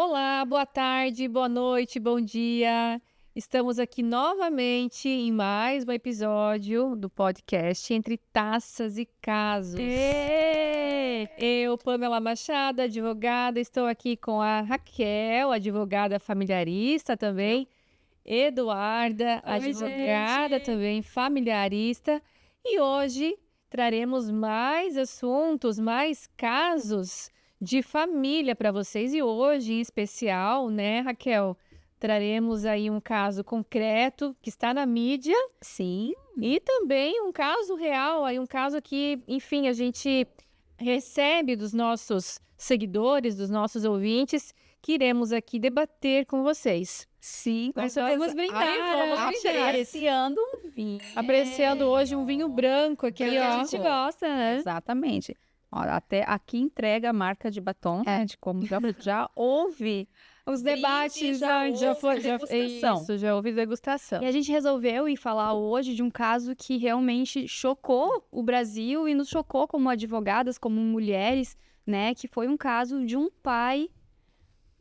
Olá, boa tarde, boa noite, bom dia. Estamos aqui novamente em mais um episódio do podcast Entre Taças e Casos. Eu, Pamela Machado, advogada, estou aqui com a Raquel, advogada familiarista também, Eduarda, advogada gente. também familiarista, e hoje traremos mais assuntos, mais casos de família para vocês. E hoje, em especial, né, Raquel, traremos aí um caso concreto que está na mídia Sim. e também um caso real, aí um caso que, enfim, a gente recebe dos nossos seguidores, dos nossos ouvintes, que iremos aqui debater com vocês. Sim, Nós vamos brindar, vamos brindar. apreciando um vinho. Apreciando hoje um vinho branco aqui, Que a ó. gente gosta, né? Exatamente. Ó, até aqui entrega a marca de batom, de como já houve Os brinde, debates já já degustação. isso, já houve degustação. E a gente resolveu ir falar hoje de um caso que realmente chocou o Brasil e nos chocou como advogadas, como mulheres, né? Que foi um caso de um pai.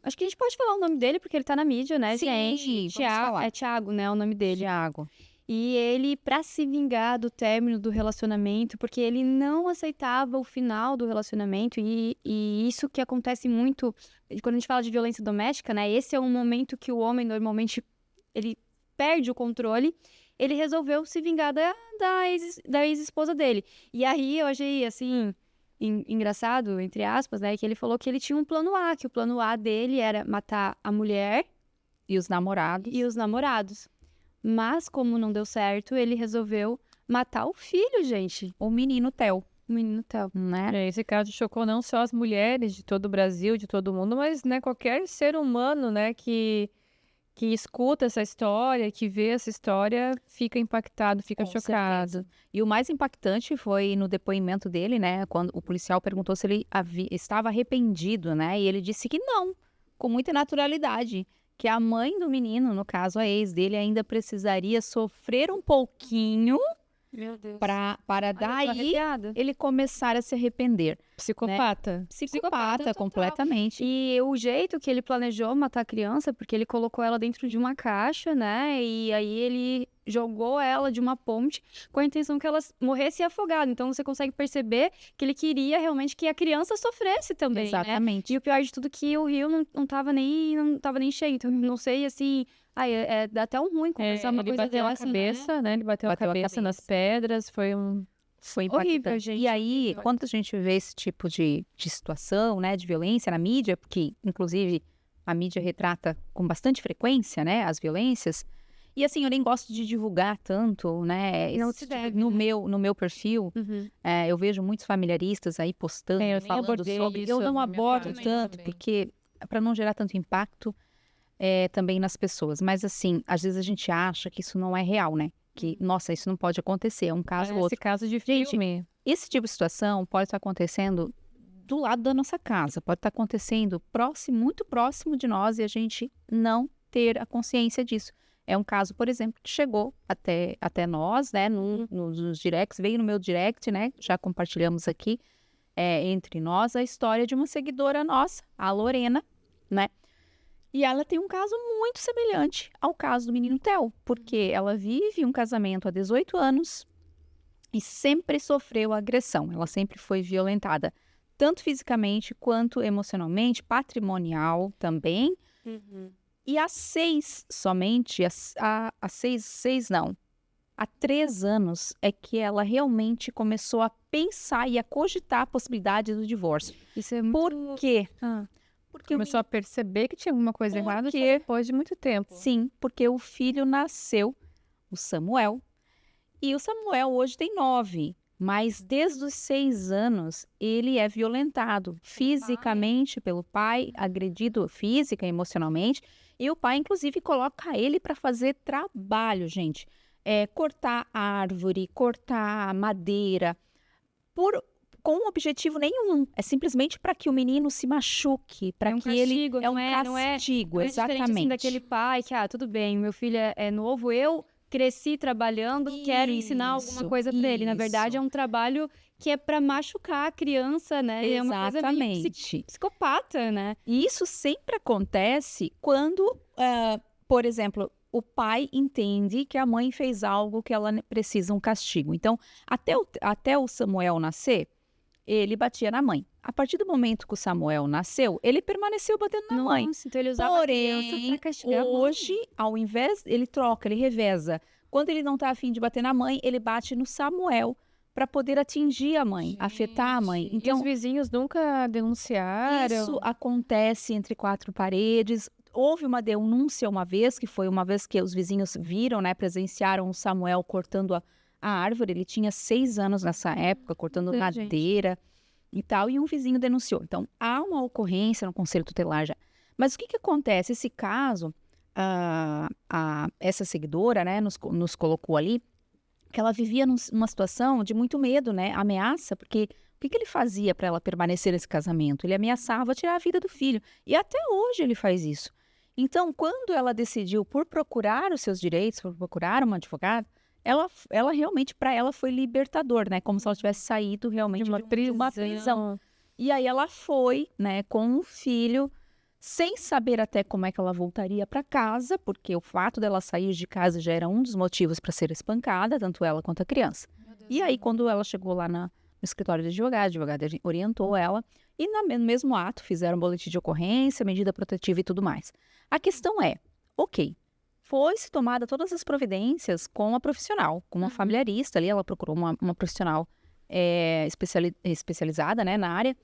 Acho que a gente pode falar o nome dele porque ele tá na mídia, né, Sim, gente? vamos falar. É Thiago, né? O nome dele. Thiago. E ele, pra se vingar do término do relacionamento, porque ele não aceitava o final do relacionamento, e isso que acontece muito quando a gente fala de violência doméstica, né? Esse é um momento que o homem normalmente ele perde o controle. Ele resolveu se vingar da ex-esposa dele. E aí eu achei assim engraçado, entre aspas, né? Que ele falou que ele tinha um plano A, que o plano A dele era matar a mulher E os namorados. e os namorados. Mas, como não deu certo, ele resolveu matar o filho, gente. O menino Theo, O menino Theo. né? Esse caso chocou não só as mulheres de todo o Brasil, de todo o mundo, mas, né, qualquer ser humano, né, que escuta essa história, que vê essa história, fica impactado, fica Com chocado. certeza. E o mais impactante foi no depoimento dele, né? Quando o policial perguntou se ele estava arrependido, né? E ele disse que não, com muita naturalidade. Que a mãe do menino, no caso a ex dele, ainda precisaria sofrer um pouquinho Meu Deus. para daí Daí... ele começar a se arrepender. Psicopata. Psicopata total. completamente. E o jeito que ele planejou matar a criança, porque ele colocou ela dentro de uma caixa, né? E aí ele jogou ela de uma ponte com a intenção que ela morresse afogada. Então você consegue perceber que ele queria realmente que a criança sofresse também, né? Exatamente. E o pior de tudo é que o rio não tava nem cheio. Então eu não sei, assim... dá até um ruim conversar uma Ele coisa bateu a dessa, cabeça, né? Ele bateu a Bateu a cabeça nas cabeça. pedras, foi um... Foi Horrível, impactante. gente, E aí, horrível. quando a gente vê esse tipo de situação, né, de violência na mídia, porque, inclusive, a mídia retrata com bastante frequência, né, as violências, e assim, eu nem gosto de divulgar tanto, né, Não esse se tipo- deve, no né? meu perfil, Uhum. eu vejo muitos familiaristas aí postando, eu nem falando abordei sobre, isso eu não na minha abordo página tanto, também. porque, para não gerar tanto impacto, também nas pessoas, mas assim, às vezes a gente acha que isso não é real, né, que, nossa, isso não pode acontecer, é um caso ou Parece outro. caso de Gente, filme. Esse tipo de situação pode estar acontecendo do lado da nossa casa, pode estar acontecendo muito próximo de nós e a gente não ter a consciência disso. É um caso, por exemplo, que chegou até nós, né, nos directs, veio no meu direct, né, já compartilhamos aqui entre nós a história de uma seguidora nossa, a Lorena, né, e ela tem um caso muito semelhante ao caso do menino Theo, porque ela vive um casamento há 18 anos, e sempre sofreu agressão, ela sempre foi violentada, tanto fisicamente quanto emocionalmente, patrimonial também. E há 6 somente, há 3 anos é que ela realmente começou a pensar e a cogitar a possibilidade do divórcio. Isso é muito... Por quê? Ah. Porque Começou a perceber que tinha alguma coisa errada só Porque- depois de muito tempo. Sim, porque o filho nasceu, o Samuel, e o Samuel hoje tem 9, mas desde os 6 anos ele é violentado fisicamente pelo pai, agredido física e emocionalmente, e o pai inclusive coloca ele para fazer trabalho, gente, cortar árvore, cortar madeira, com objetivo nenhum, é simplesmente para que o menino se machuque, para um que ele castigo, é um não é castigo, diferente, assim, exatamente. daquele pai que, tudo bem, meu filho é novo, eu cresci trabalhando, quero ensinar alguma coisa para ele. Na verdade, é um trabalho que é para machucar a criança, né? E é uma coisa meio psicopata, né? E isso sempre acontece quando, por exemplo, o pai entende que a mãe fez algo que ela precisa um castigo. Então, até o Samuel nascer, ele batia na mãe. A partir do momento que o Samuel nasceu, ele permaneceu batendo na mãe. Então ele usava a criança pra castigar a mãe. Hoje, ao invés, ele troca, ele reveza. Quando ele não tá afim de bater na mãe, ele bate no Samuel para poder atingir a mãe, afetar a mãe. Então, e os vizinhos nunca denunciaram? Isso acontece entre quatro paredes. Houve uma denúncia uma vez que os vizinhos viram, né, presenciaram o Samuel cortando a árvore. Ele tinha 6 anos nessa época, cortando madeira e tal, e um vizinho denunciou. Então, há uma ocorrência no Conselho Tutelar já. Mas o que acontece? Esse caso, essa seguidora, né, nos colocou ali, que ela vivia numa situação de muito medo, né, ameaça, porque o que ele fazia para ela permanecer nesse casamento? Ele ameaçava tirar a vida do filho, e até hoje ele faz isso. Então, quando ela decidiu por procurar os seus direitos, por procurar uma advogada, ela realmente, para ela, foi libertador, né? Como se ela tivesse saído realmente de uma prisão. E aí ela foi, né, com o filho, sem saber até como é que ela voltaria para casa, porque o fato dela sair de casa já era um dos motivos para ser espancada, tanto ela quanto a criança. E aí, quando ela chegou lá no escritório de advogado, a advogada orientou ela, e no mesmo ato fizeram um boletim de ocorrência, medida protetiva e tudo mais. A questão é, ok, foi-se tomada todas as providências com a profissional, com uma familiarista ali, ela procurou uma profissional especializada, né, na área.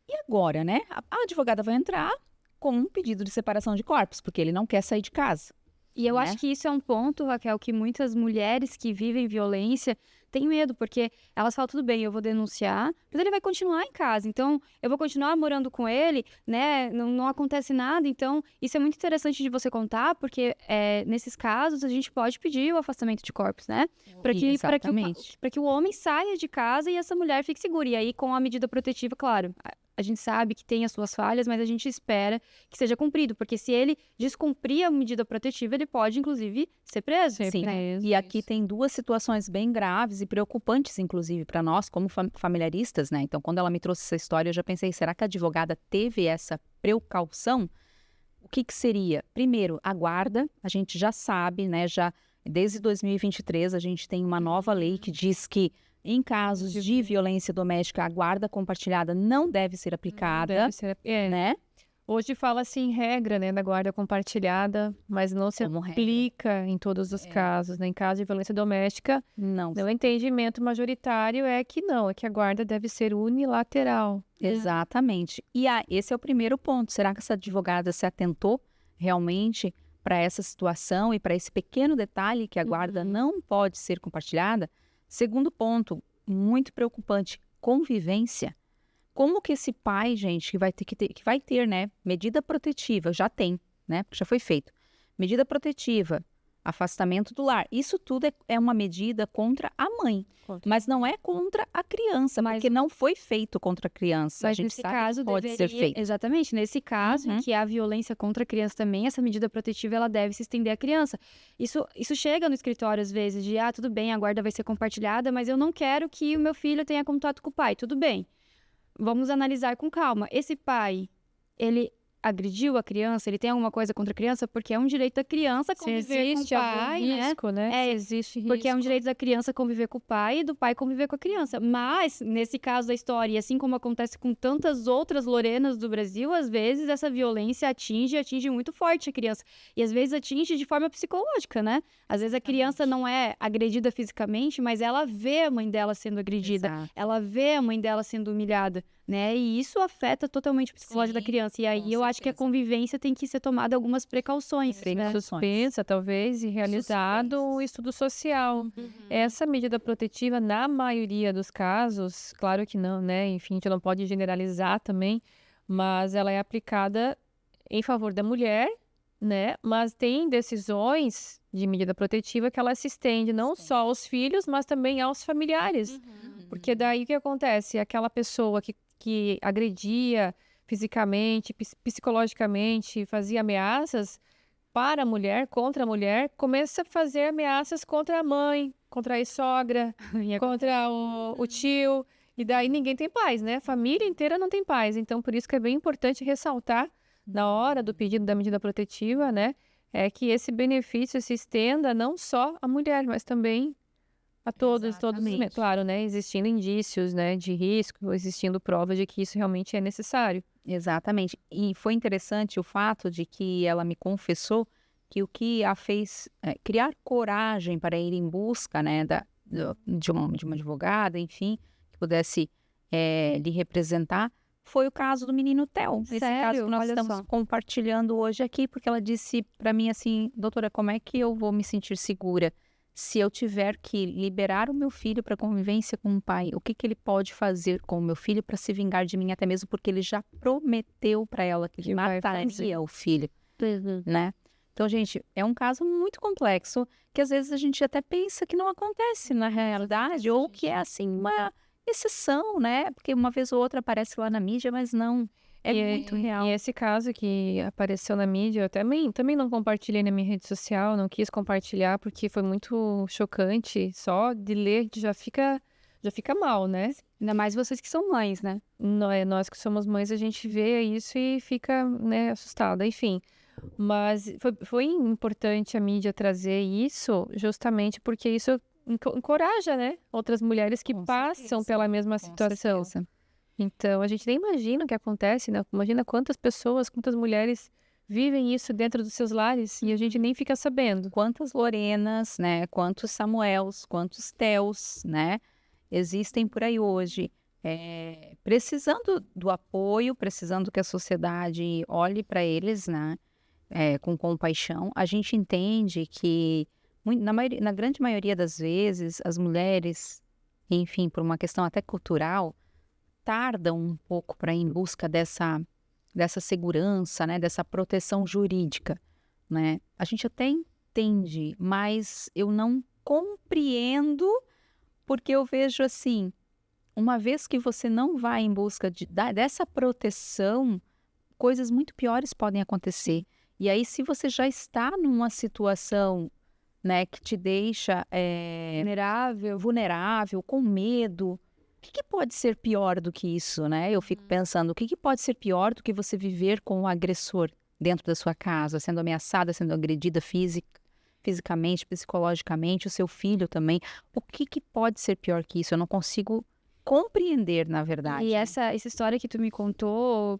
E agora, né, a advogada vai entrar com um pedido de separação de corpos, porque ele não quer sair de casa. E eu acho que isso é um ponto, Raquel, que muitas mulheres que vivem violência têm medo, porque elas falam, tudo bem, eu vou denunciar, mas ele vai continuar em casa, então eu vou continuar morando com ele, né, não acontece nada. Então isso é muito interessante de você contar, porque nesses casos a gente pode pedir o afastamento de corpos, né, para que o homem saia de casa e essa mulher fique segura. E aí, com a medida protetiva, claro, a gente sabe que tem as suas falhas, mas a gente espera que seja cumprido, porque se ele descumprir a medida protetiva, ele pode, inclusive, ser preso. Sim, e aqui tem 2 situações bem graves e preocupantes, inclusive, para nós, como familiaristas, né? Então, quando ela me trouxe essa história, eu já pensei, será que a advogada teve essa precaução? O que seria? Primeiro, a guarda, a gente já sabe, né? Já desde 2023, a gente tem uma nova lei que diz que em casos de violência doméstica, a guarda compartilhada não deve ser aplicada, né? Hoje fala-se em regra, né, da guarda compartilhada, mas não se aplica em todos os casos, né? Em caso de violência doméstica, não. O entendimento majoritário é que não, é que a guarda deve ser unilateral. Exatamente. E esse é o primeiro ponto. Será que essa advogada se atentou realmente para essa situação e para esse pequeno detalhe que a guarda não pode ser compartilhada? Segundo ponto, muito preocupante, convivência. Como que esse pai, gente, que vai ter, né, medida protetiva, já tem, né, porque já foi feito. Medida protetiva, afastamento do lar. Isso tudo é uma medida contra a mãe, mas não é contra a criança, porque não foi feito contra a criança. Mas a gente nesse sabe caso que pode ser feito. Exatamente, nesse caso que há violência contra a criança também, essa medida protetiva ela deve se estender à criança. Isso chega no escritório às vezes de, tudo bem, a guarda vai ser compartilhada, mas eu não quero que o meu filho tenha contato com o pai. Tudo bem, vamos analisar com calma. Esse pai, ele agrediu a criança, ele tem alguma coisa contra a criança, porque é um direito da criança conviver com o pai, risco, né? Existe risco. Porque é um direito da criança conviver com o pai e do pai conviver com a criança. Mas, nesse caso da história, e assim como acontece com tantas outras Lorenas do Brasil, às vezes essa violência atinge muito forte a criança. E às vezes atinge de forma psicológica, né? Às vezes a criança não é agredida fisicamente, mas ela vê a mãe dela sendo agredida. Exato. Ela vê a mãe dela sendo humilhada, né? E isso afeta totalmente o psicológico da criança. E aí eu acho que a convivência tem que ser tomada algumas precauções. Né? Suspensa, talvez, e realizado um estudo social. Essa medida protetiva, na maioria dos casos, claro que não, né? Enfim, a gente não pode generalizar também, mas ela é aplicada em favor da mulher, né? Mas tem decisões de medida protetiva que ela se estende não só aos filhos, mas também aos familiares. Porque daí o que acontece? Aquela pessoa que agredia fisicamente, psicologicamente, fazia ameaças, para a mulher, contra a mulher, começa a fazer ameaças contra a mãe, contra a sogra, contra o tio. E daí ninguém tem paz, né? A família inteira não tem paz. Então, por isso que é bem importante ressaltar, na hora do pedido da medida protetiva, né? É que esse benefício se estenda não só à mulher, mas também a todos, Exatamente. claro, né? Existindo indícios, né, de risco, existindo provas de que isso realmente é necessário. Exatamente. E foi interessante o fato de que ela me confessou que o que a fez criar coragem para ir em busca, né, de uma advogada, enfim, que pudesse lhe representar, foi o caso do menino Theo. Esse caso Sério? que nós Olha estamos só. compartilhando hoje aqui, porque ela disse para mim assim, doutora, como é que eu vou me sentir segura se eu tiver que liberar o meu filho para convivência com o pai? O que ele pode fazer com o meu filho para se vingar de mim, até mesmo porque ele já prometeu para ela que ele Que vai fazer. mataria o filho, né? Então, gente, é um caso muito complexo que às vezes a gente até pensa que não acontece na realidade ou que é assim uma exceção, né? Porque uma vez ou outra aparece lá na mídia, mas não, é muito real. E esse caso que apareceu na mídia, eu também não compartilhei na minha rede social, não quis compartilhar porque foi muito chocante. Só de ler já fica mal, né? Ainda mais vocês que são mães, né? Nós que somos mães, a gente vê isso e fica, né, assustada, enfim. Mas foi importante a mídia trazer isso justamente porque isso encoraja, né, outras mulheres que Com passam certeza, pela mesma com situação. certeza. Então, a gente nem imagina o que acontece, né? Imagina quantas pessoas, quantas mulheres vivem isso dentro dos seus lares e a gente nem fica sabendo. Quantas Lorenas, né? Quantos Samuels, quantos Theos, né? Existem por aí hoje, precisando do apoio, precisando que a sociedade olhe para eles, né? Com compaixão. A gente entende que, na grande maioria das vezes, as mulheres, enfim, por uma questão até cultural, tardam um pouco para ir em busca dessa segurança, né? Dessa proteção jurídica, né? A gente até entende, mas eu não compreendo, porque eu vejo assim, uma vez que você não vai em busca dessa proteção, coisas muito piores podem acontecer. E aí, se você já está numa situação, né, que te deixa vulnerável, com medo, o que pode ser pior do que isso, né? Eu fico pensando, o que pode ser pior do que você viver com o agressor dentro da sua casa, sendo ameaçada, sendo agredida fisicamente, psicologicamente, o seu filho também. O que pode ser pior que isso? Eu não consigo compreender, na verdade. E essa história que tu me contou,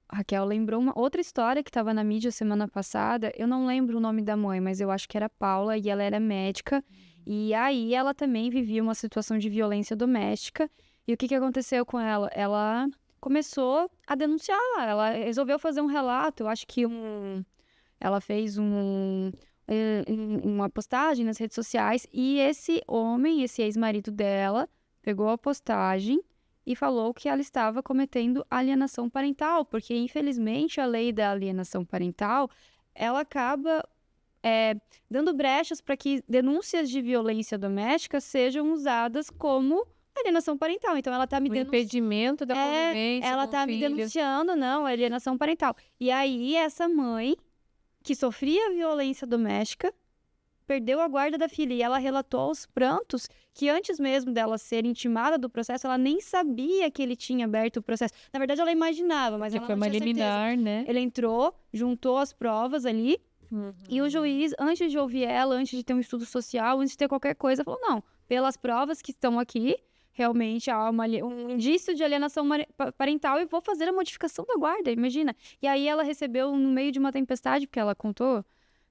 Raquel, lembrou uma outra história que estava na mídia semana passada. Eu não lembro o nome da mãe, mas eu acho que era Paula e ela era médica. E aí ela também vivia uma situação de violência doméstica. E o que aconteceu com ela? Ela começou a denunciar. Ela resolveu fazer um relato. Eu acho que ela fez uma postagem nas redes sociais. E esse homem, esse ex-marido dela, pegou a postagem e falou que ela estava cometendo alienação parental, porque infelizmente a lei da alienação parental, ela acaba dando brechas para que denúncias de violência doméstica sejam usadas como alienação parental. Então ela está me denunciando. Impedimento da convivência Ela com está o me filho. denunciando, não, alienação parental. E aí essa mãe, que sofria violência doméstica, perdeu a guarda da filha e ela relatou aos prantos que antes mesmo dela ser intimada do processo, ela nem sabia que ele tinha aberto o processo. Na verdade, ela imaginava, mas Que ela foi não uma tinha certeza. liminar, né? Ele entrou, juntou as provas ali e o juiz, antes de ouvir ela, antes de ter um estudo social, antes de ter qualquer coisa, falou, não, pelas provas que estão aqui, realmente há um indício de alienação parental e vou fazer a modificação da guarda, imagina. E aí ela recebeu, no meio de uma tempestade, porque ela contou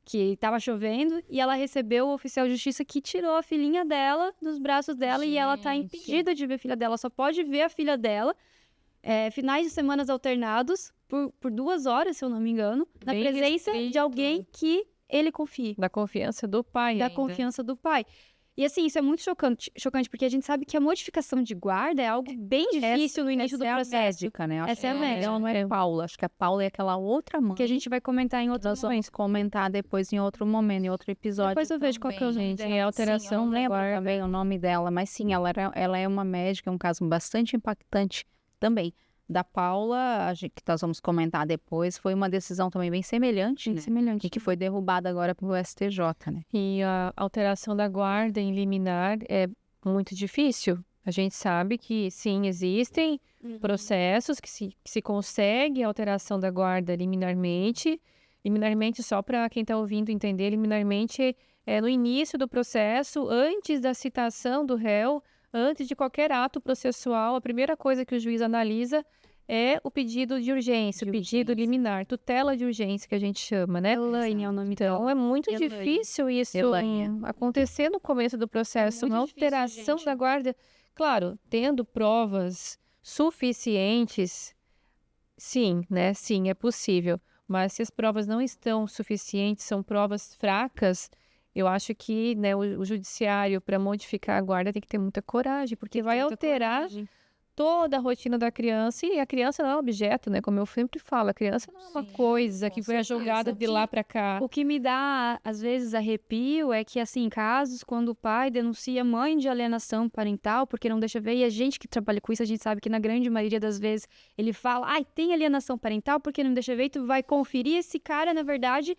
que estava chovendo, e ela recebeu o oficial de justiça que tirou a filhinha dela dos braços dela e ela tá Gente. impedida de ver a filha dela, só pode ver a filha dela finais de semanas alternados por 2 horas, se eu não me engano, na Bem presença de restrito. alguém que ele confie, Da confiança do pai da ainda. confiança do pai. E assim, isso é muito chocante, porque a gente sabe que a modificação de guarda é algo bem difícil no início do Essa é a processo. médica, né? Acho Essa é a que médica. ela não é Paula, acho que a Paula é aquela outra mãe. Que a gente vai comentar em outro Nós momento. vamos comentar depois em outro momento, em outro episódio. Depois eu vejo qual que é o nome Gente, dela. é alteração Sim, eu não da lembro guarda. também o nome dela, mas sim, ela é uma médica, é um caso bastante impactante também. da Paula, que nós vamos comentar depois, foi uma decisão também bem semelhante, né? Semelhante. E que foi derrubada agora pelo STJ, né? E a alteração da guarda em liminar é muito difícil. A gente sabe que, sim, existem processos que se consegue a alteração da guarda liminarmente. Liminarmente, só para quem está ouvindo entender, liminarmente é no início do processo, antes da citação do réu, antes de qualquer ato processual, a primeira coisa que o juiz analisa é o pedido de urgência, o pedido liminar, tutela de urgência, que a gente chama, né? Elaine é o nome dela. Então, é muito Elaine. difícil isso Elaine. acontecer no começo do processo, muito uma difícil, alteração gente. da guarda. Claro, tendo provas suficientes, sim, né? Sim, é possível. Mas se as provas não estão suficientes, são provas fracas, eu acho que, né, o judiciário, para modificar a guarda, tem que ter muita coragem, porque vai alterar toda a rotina da criança, e a criança não é um objeto, né? Como eu sempre falo, a criança não é uma coisa que foi jogada de lá para cá. O que me dá, às vezes, arrepio é que, assim, casos quando o pai denuncia mãe de alienação parental, porque não deixa ver, e a gente que trabalha com isso, a gente sabe que na grande maioria das vezes ele fala, ai, tem alienação parental porque não deixa ver, e tu vai conferir, esse cara, na verdade,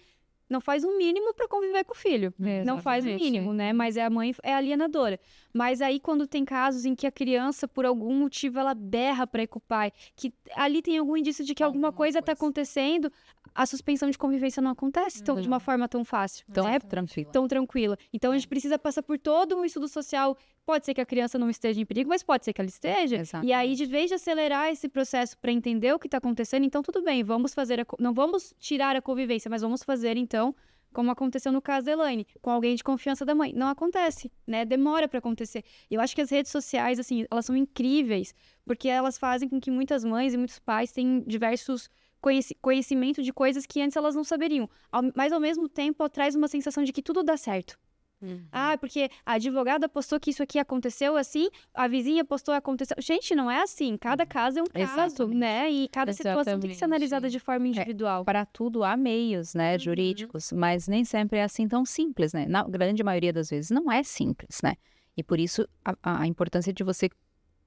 não faz o mínimo para conviver com o filho. Não faz o mínimo, né? Mas a mãe é alienadora. Mas aí, quando tem casos em que a criança, por algum motivo, ela berra para ir com o pai, que ali tem algum indício de que alguma coisa está acontecendo, a suspensão de convivência não acontece de uma forma tão fácil. Então, é tranquilo. Tão tranquila. Então, a gente precisa passar por todo um estudo social. Pode ser que a criança não esteja em perigo, mas pode ser que ela esteja. Exatamente. E aí, de vez de acelerar esse processo para entender o que está acontecendo, então tudo bem, vamos fazer não vamos tirar a convivência, mas vamos fazer então, como aconteceu no caso da Elaine, com alguém de confiança da mãe. Não acontece, né? Demora para acontecer. E eu acho que as redes sociais, assim, elas são incríveis, porque elas fazem com que muitas mães e muitos pais tenham diversos conhecimento de coisas que antes elas não saberiam. Mas ao mesmo tempo, traz uma sensação de que tudo dá certo. Ah, porque a advogada postou que isso aqui aconteceu assim, a vizinha postou que aconteceu. Gente, não é assim. Cada caso é um caso, Exatamente. né? E cada situação tem que ser analisada de forma individual. Para tudo há meios, né, jurídicos, mas nem sempre é assim tão simples, né? Na grande maioria das vezes não é simples, né? E por isso a importância de você,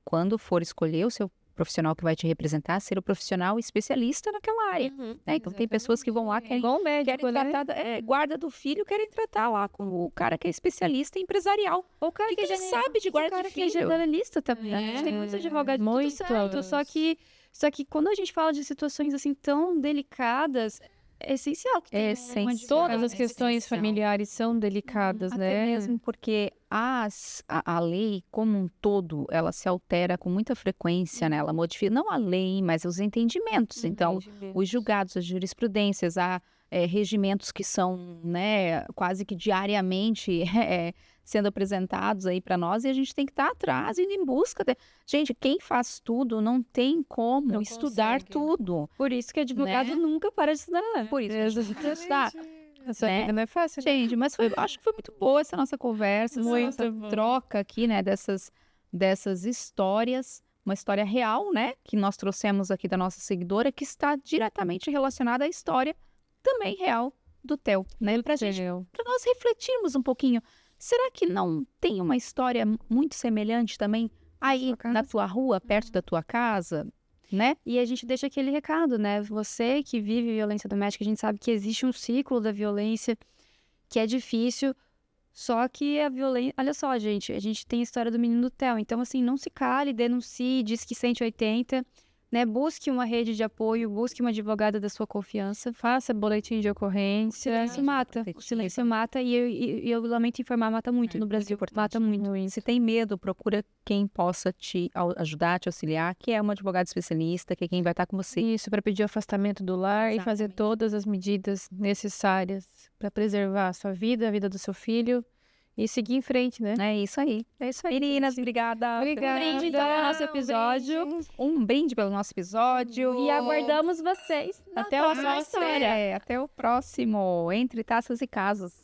quando for escolher o seu profissional que vai te representar, ser o profissional especialista naquela área. Né? Então tem pessoas que vão lá, querem tratar, guarda do filho, querem tratar lá com o cara que é especialista em empresarial. Ou o cara que ele sabe de guarda do que é filho. generalista também. A gente tem muitos advogados muito certo, só que quando a gente fala de situações assim tão delicadas, é essencial que tenha um advogado. Todas as questões familiares são delicadas, Até né? mesmo porque a lei como um todo, ela se altera com muita frequência, né? Ela modifica, não a lei, mas os entendimentos. Então, os julgados, as jurisprudências, há regimentos que são, né, quase que diariamente sendo apresentados aí para nós, e a gente tem que estar atrás, indo em busca. Gente, quem faz tudo não tem como Não estudar consegue. tudo. Por isso que advogado nunca para de estudar. Por isso que a gente tem que estudar. Essa né? vida não é fácil, né? Gente, mas acho que foi muito boa essa nossa conversa, essa nossa troca aqui, né, dessas histórias, uma história real, né, que nós trouxemos aqui da nossa seguidora, que está diretamente relacionada à história também real do Theo, né, para nós refletirmos um pouquinho. Será que não tem uma história muito semelhante também aí na tua rua, perto da tua casa? Né? E a gente deixa aquele recado, né? Você que vive violência doméstica, a gente sabe que existe um ciclo da violência que é difícil, só que a violência... Olha só, gente, a gente tem a história do menino do Theo, então, assim, não se cale, denuncie, diz que 180, né? Busque uma rede de apoio, busque uma advogada da sua confiança. Faça boletim de ocorrência. Silêncio mata. O silêncio mata e eu lamento informar, mata muito no Brasil. Mata muito. Se tem medo, procura quem possa te ajudar, te auxiliar, que é uma advogada especialista, que é quem vai estar com você. Isso, para pedir o afastamento do lar e fazer todas as medidas necessárias para preservar a sua vida, a vida do seu filho e seguir em frente, né? É isso aí. Meninas, obrigada. Obrigada. Um brinde então pelo nosso episódio. Um brinde pelo nosso episódio. E aguardamos vocês até o próximo. Até o próximo Entre Taças e Casos.